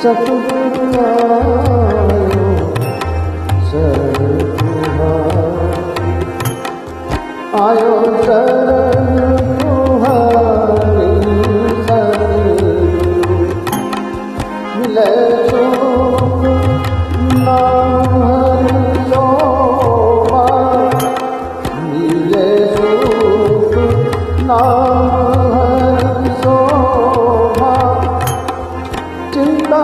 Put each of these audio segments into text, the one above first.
सतगुरु आयो शरण तुम्हारी, मिले सुख नाम हरि शोभा, मिले सुख नाम हरि शोभा, चिंता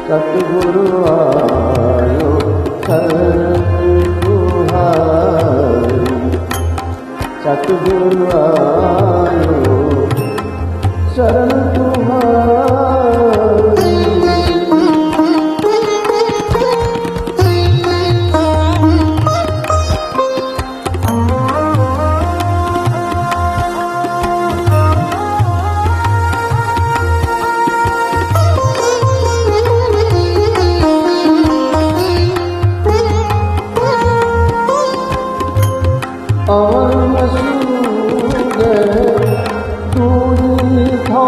सतगुरु आयो शरण तुम्हारी, सतगुरु आयो शरण तुम्हारी। और मसूदे दूरी था,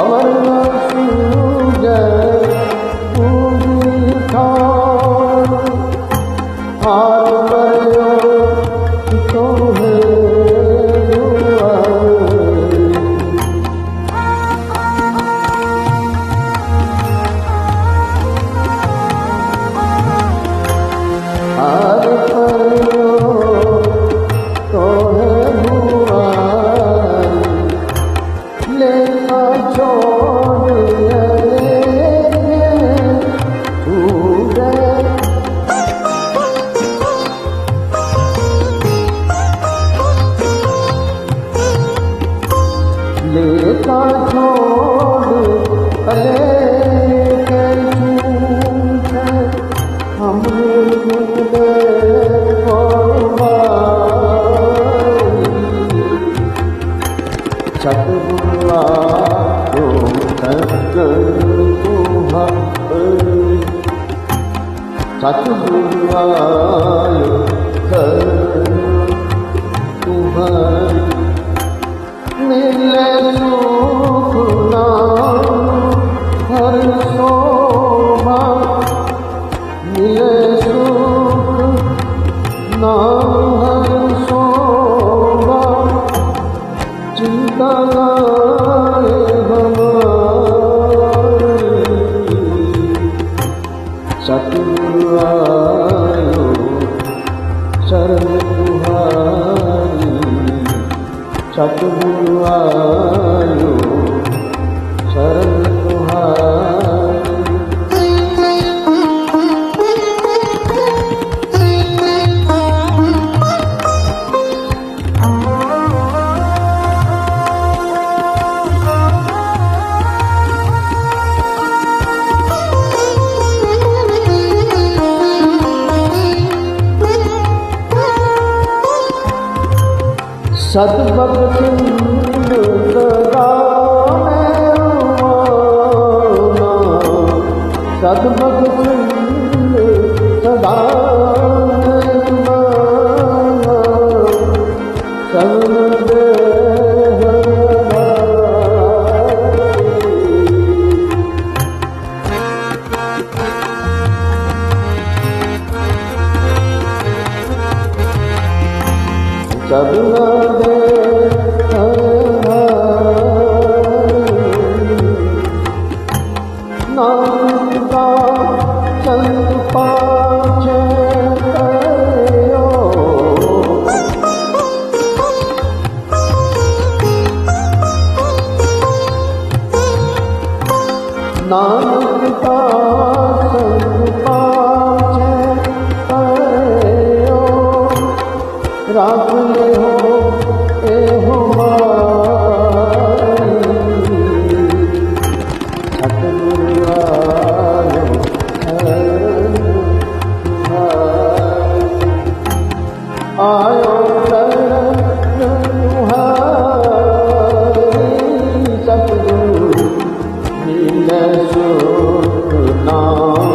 और मसूदे दूरी था, हार मरो तुम्हें लेका छोड़ अले के झूठे हमने झूठे सतगुरु आयो शरण तुम्हारी, सतगुरु आयो शरण तुम्हारी, मिले सुख नाम हरि शोभा, मिले सुख नाम हरि शोभा, चिंता नाए हमारी, सतगुरु आयो शरण तुम्हारी, सतगुरु आयो शरण तुम्हारी। सतभक्त सिंधु सतभक्त सिंधु सदा सबना दे नाम का संग पाछे कयो, नाम का संग पाछे कयो, राख ले हो ए हो मारी, सतगुरु आयो शरण तुम्हारी, आयो शरण तुम्हारी, सतगुरु मिले सुख नाम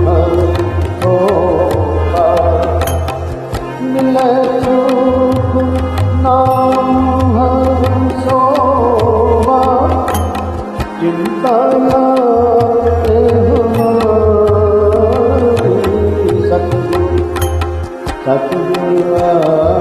हरि शोभा, मिले सुख सतगुरु